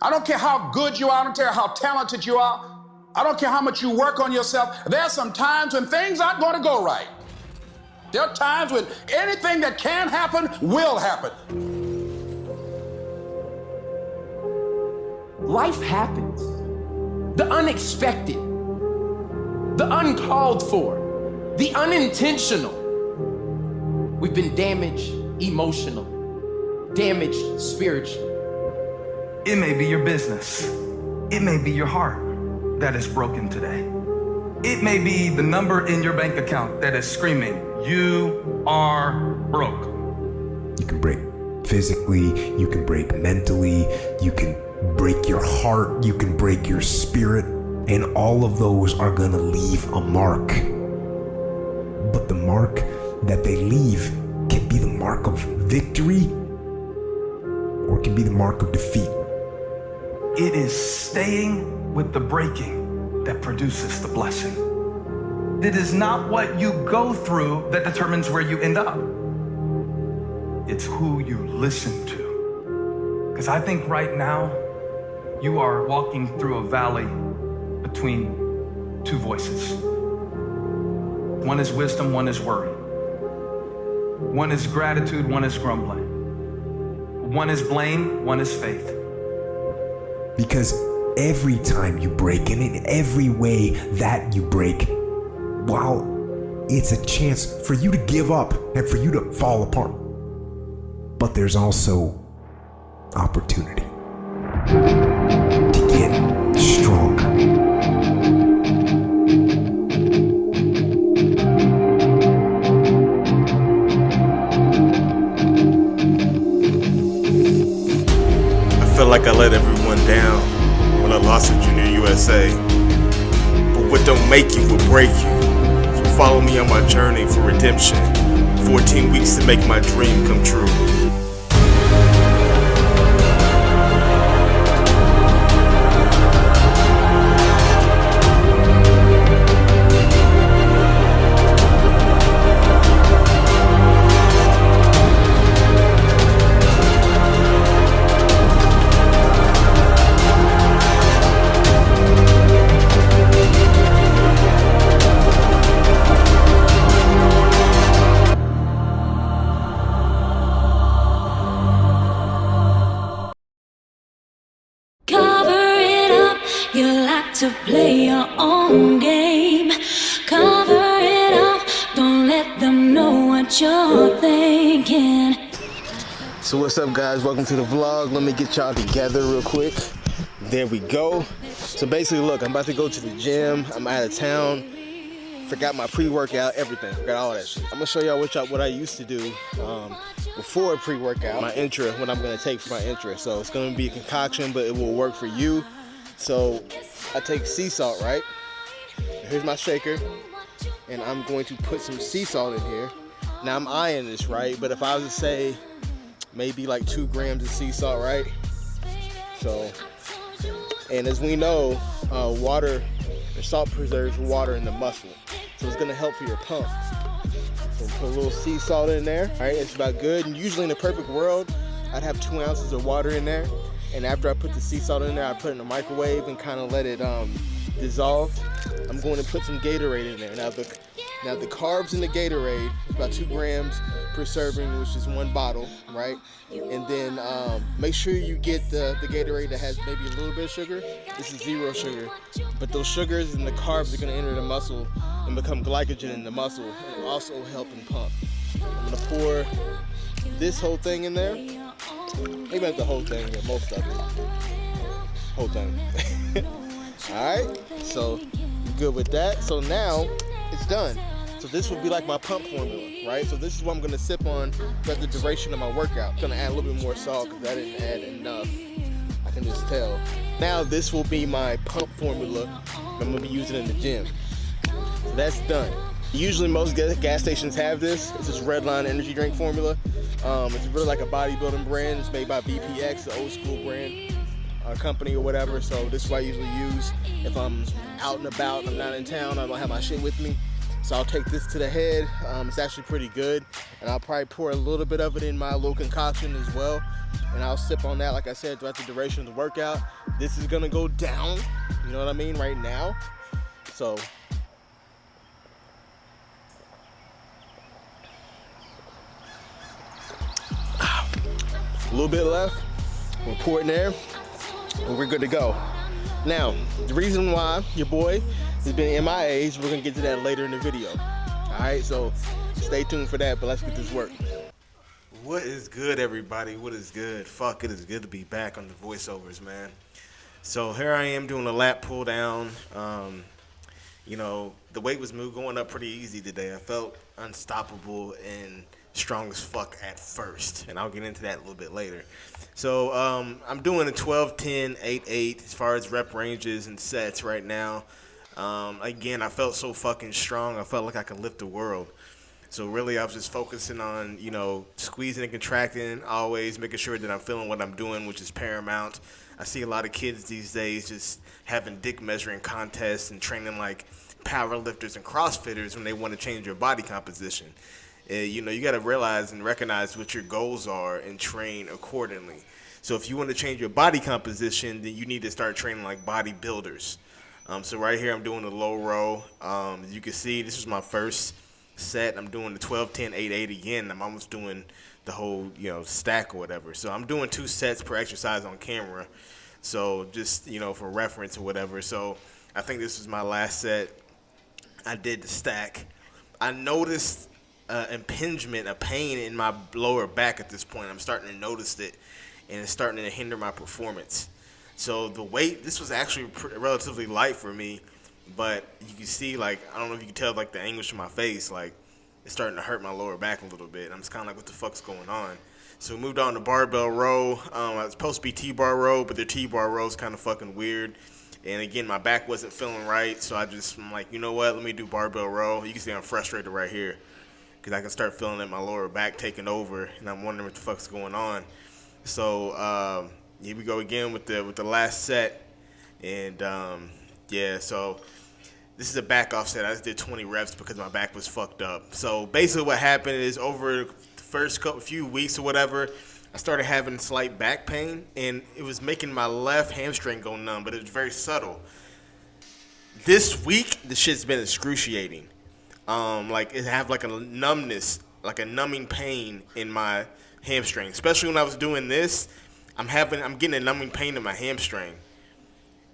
I don't care how good you are. I don't care how talented you are. I don't care how much you work on yourself. There are some times when things aren't going to go right. There are times when anything that can happen will happen. Life happens. The unexpected, the uncalled for, the unintentional. We've been damaged emotionally, damaged spiritually. It may be your business. It may be your heart that is broken today. It may be the number in your bank account that is screaming, "You are broke." You can break physically, you can break mentally, you can break your heart, you can break your spirit, and all of those are gonna leave a mark. But the mark that they leave can be the mark of victory or it can be the mark of defeat. It is staying with the breaking that produces the blessing. It is not what you go through that determines where you end up. It's who you listen to. Because I think right now, you are walking through a valley between two voices. One is wisdom, one is worry. One is gratitude, one is grumbling. One is blame, one is faith. Because every time you break, and in every way that you break, while it's a chance for you to give up and for you to fall apart, but there's also opportunity to get stronger. I feel like I let everyone down when I lost at Junior USA. But what don't make you will break you. So follow me on my journey for redemption. 14 weeks to make my dream come true. To play your own game, cover it up, don't let them know what you're thinking. So what's up, guys? Welcome to the vlog. Let me get y'all together real quick. There we go. So basically, look, I'm about to go to the gym. I'm out of town. Forgot my pre-workout, everything. Forgot all that shit. I'm gonna show y'all what I used to do before pre-workout. My intra, what I'm gonna take for my intra. So it's gonna be a concoction, but it will work for you. So I take sea salt, right? Here's my shaker, and I'm going to put some sea salt in here. Now I'm eyeing this, right? But if I was to say maybe like 2 grams of sea salt, right? So, and as we know, water or salt preserves water in the muscle, so it's gonna help for your pump. So put a little sea salt in there. All right, it's about good. And usually in a perfect world, I'd have 2 ounces of water in there. And after I put the sea salt in there, I put it in the microwave and kind of let it dissolve. I'm going to put some Gatorade in there. Now the carbs in the Gatorade is about 2 grams per serving, which is 1 bottle, right? And then make sure you get the Gatorade that has maybe a little bit of sugar. This is 0 sugar. But those sugars and the carbs are going to enter the muscle and become glycogen in the muscle, and it'll also help in pump. I'm going to pour this whole thing in there. Maybe not the whole thing, but most of it. Whole thing. Alright, so good with that. So now it's done. So this will be like my pump formula, right? So this is what I'm gonna sip on throughout the duration of my workout. I'm gonna add a little bit more salt because I didn't add enough. I can just tell. Now this will be my pump formula I'm gonna be using in the gym. So that's done. Usually most gas stations have this. It's this Redline energy drink formula. It's really like a bodybuilding brand. It's made by BPX, the old school brand company or whatever. So this is what I usually use if I'm out and about and I'm not in town. I don't have my shit with me. So I'll take this to the head. It's actually pretty good. and I'll probably pour a little bit of it in my little concoction as well, and I'll sip on that, like I said, throughout the duration of the workout. This is gonna go down, you know what I mean, right now. So a little bit left, we'll pour it in there, and we're good to go. Now, the reason why your boy has been MIA, we're gonna get to that later in the video. All right, so stay tuned for that, but let's get this work. What is good, everybody? What is good? Fuck, it is good to be back on the voiceovers, man. So here I am doing a lat pull down. You know, the weight was going up pretty easy today. I felt unstoppable and strong as fuck at first, and I'll get into that a little bit later. So I'm doing a 12, 10, 8, 8 as far as rep ranges and sets right now. Again, I felt so fucking strong. I felt like I could lift the world. So really, I was just focusing on, you know, squeezing and contracting, always making sure that I'm feeling what I'm doing, which is paramount. I see a lot of kids these days just having dick measuring contests and training like power lifters and CrossFitters when they want to change their body composition. You know, you got to realize and recognize what your goals are and train accordingly. So if you want to change your body composition, then you need to start training like bodybuilders. So right here, I'm doing the low row. As you can see, this is my first set. I'm doing the 12, 10, 8, 8 again. I'm almost doing the whole, you know, stack or whatever. So I'm doing 2 sets per exercise on camera. So just, you know, for reference or whatever. So I think this was my last set. I did the stack. I noticed impingement, a pain in my lower back at this point. I'm starting to notice it, and it's starting to hinder my performance. So the weight, this was actually relatively light for me, but you can see, like, I don't know if you can tell, like, the anguish in my face, like, it's starting to hurt my lower back a little bit. I'm just kind of like, what the fuck's going on? So we moved on to barbell row. I was supposed to be T-bar row, but their T-bar row is kind of fucking weird. And again, my back wasn't feeling right, so I'm like, you know what, let me do barbell row. You can see I'm frustrated right here, because I can start feeling that my lower back taking over, and I'm wondering what the fuck's going on. So here we go again with the last set, and yeah, so this is a back off set. I just did 20 reps because my back was fucked up. So basically what happened is over the first few weeks or whatever, I started having slight back pain, and it was making my left hamstring go numb, but it was very subtle. This week, the shit's been excruciating. Like, it have like a numbness, like a numbing pain in my hamstring. Especially when I was doing this, I'm getting a numbing pain in my hamstring,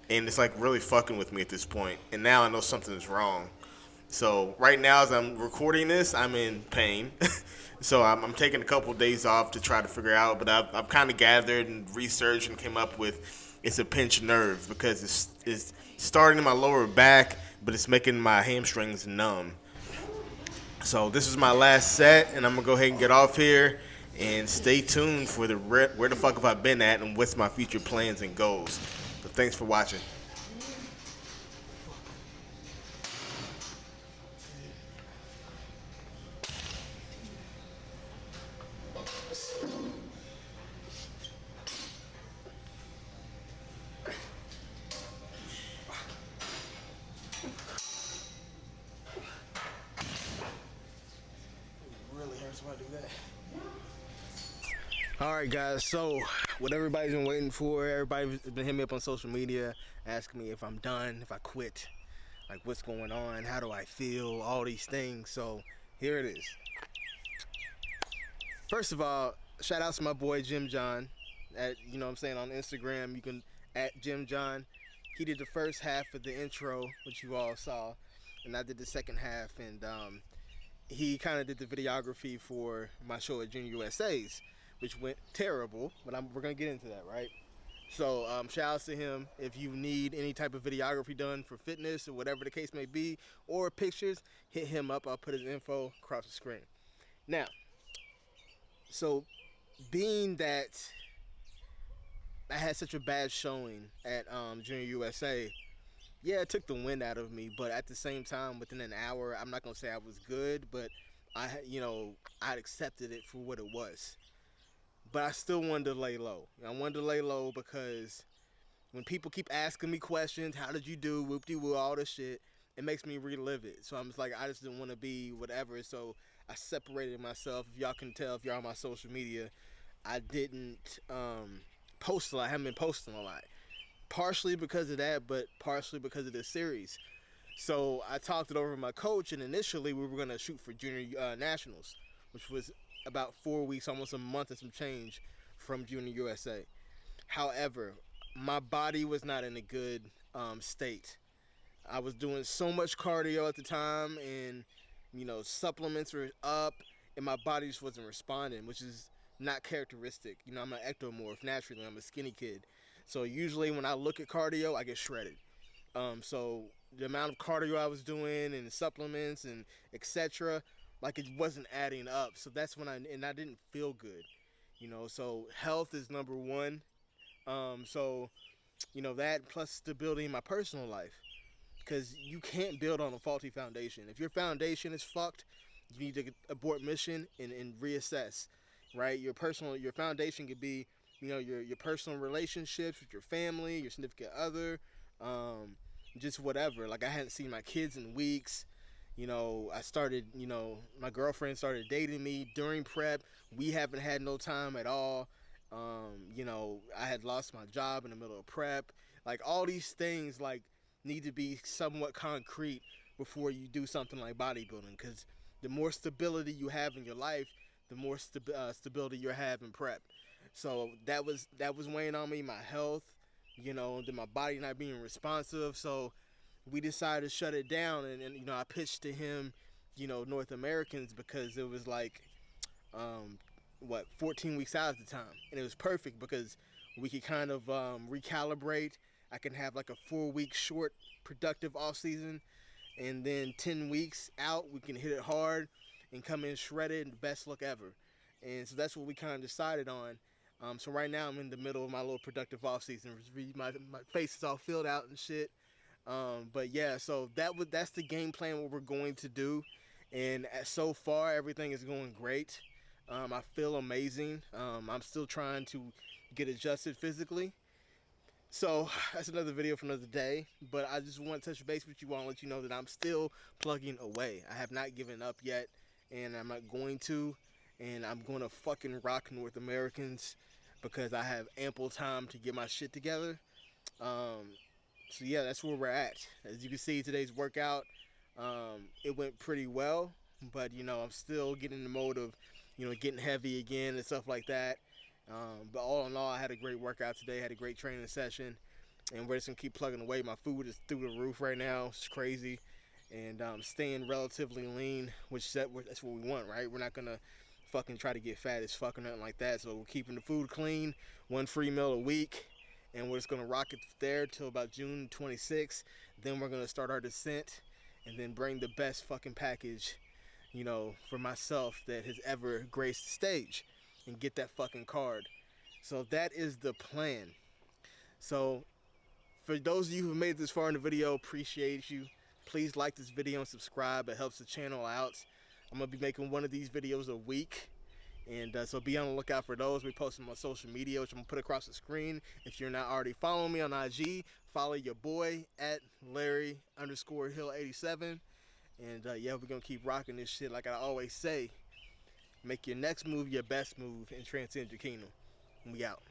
and it's like really fucking with me at this point. And now I know something is wrong. So right now, as I'm recording this, I'm in pain. So I'm taking a couple of days off to try to figure out. But I've kind of gathered and researched and came up with it's a pinched nerve, because it's starting in my lower back, but it's making my hamstrings numb. So this is my last set, and I'm gonna go ahead and get off here, and stay tuned for where the fuck have I been at and what's my future plans and goals. So thanks for watching. All right, guys, so what everybody's been waiting for, everybody's been hitting me up on social media, asking me if I'm done, if I quit, like what's going on, how do I feel, all these things. So here it is. First of all, shout out to my boy Jim John, at, you know what I'm saying, on Instagram. You can at Jim John. He did the first half of the intro, which you all saw, and I did the second half, and he kind of did the videography for my show at Junior USA's, which went terrible, but we're gonna get into that, right? So shout outs to him. If you need any type of videography done for fitness or whatever the case may be, or pictures, hit him up. I'll put his info across the screen. Now, so being that I had such a bad showing at Junior USA, yeah, it took the wind out of me, but at the same time, within an hour, I'm not gonna say I was good, but I'd accepted it for what it was. But I still wanted to lay low. I wanted to lay low because when people keep asking me questions, how did you do, whoop-de-woo, all this shit, it makes me relive it. So I'm just like, I just didn't want to be whatever. So I separated myself. If y'all can tell, if y'all on my social media, I didn't post a lot. I haven't been posting a lot. Partially because of that, but partially because of this series. So I talked it over with my coach, and initially we were going to shoot for junior nationals, which was about 4 weeks, almost a month and some change from Junior USA. However, my body was not in a good state. I was doing so much cardio at the time, and supplements were up, and my body just wasn't responding, which is not characteristic. I'm an ectomorph naturally. I'm a skinny kid, so usually when I look at cardio, I get shredded. So the amount of cardio I was doing and supplements and etc., like, it wasn't adding up. So that's when I didn't feel good. So health is number one. That plus stability in my personal life, because you can't build on a faulty foundation. If your foundation is fucked, you need to abort mission and reassess, right? Your foundation could be, your personal relationships with your family, your significant other, just whatever. Like, I hadn't seen my kids in weeks. I started, my girlfriend started dating me during prep. We haven't had no time at all. I had lost my job in the middle of prep. Like, all these things, like, need to be somewhat concrete before you do something like bodybuilding, because the more stability you have in your life, the more stability you have in prep. So that was weighing on me, my health, then my body not being responsive. So we decided to shut it down, and I pitched to him, North Americans, because it was like 14 weeks out at the time, and it was perfect because we could kind of recalibrate. I can have like a 4-week short productive off season, and then 10 weeks out we can hit it hard and come in shredded and the best look ever. And so that's what we kind of decided on. So right now I'm in the middle of my little productive off season. My face is all filled out and shit. But yeah, so that's the game plan, what we're going to do. And so far everything is going great. I feel amazing. I'm still trying to get adjusted physically. So that's another video for another day, but I just want to touch base with you all and let you know that I'm still plugging away. I have not given up yet, and I'm not going to, and I'm going to fucking rock North Americans because I have ample time to get my shit together. So yeah, that's where we're at. As you can see, today's workout, it went pretty well, but I'm still getting in the mode of getting heavy again and stuff like that. But all in all, I had a great workout today, had a great training session, and we're just gonna keep plugging away. My food is through the roof right now. It's crazy, and staying relatively lean, which that's what we want, right? We're not gonna fucking try to get fat as fuck or nothing like that. So we're keeping the food clean, 1 free meal a week, and we're just gonna rock it there till about June 26th. Then we're gonna start our descent, and then bring the best fucking package, for myself that has ever graced the stage, and get that fucking card. So that is the plan. So for those of you who made it this far in the video, appreciate you. Please like this video and subscribe. It helps the channel out. I'm gonna be making one of these videos a week, and so be on the lookout for those. We post them on social media, which I'm gonna put across the screen. If you're not already following me on IG, follow your boy at Larry_Hill87. And yeah, we're gonna keep rocking this shit. Like I always say, make your next move your best move and transcend your kingdom. We out.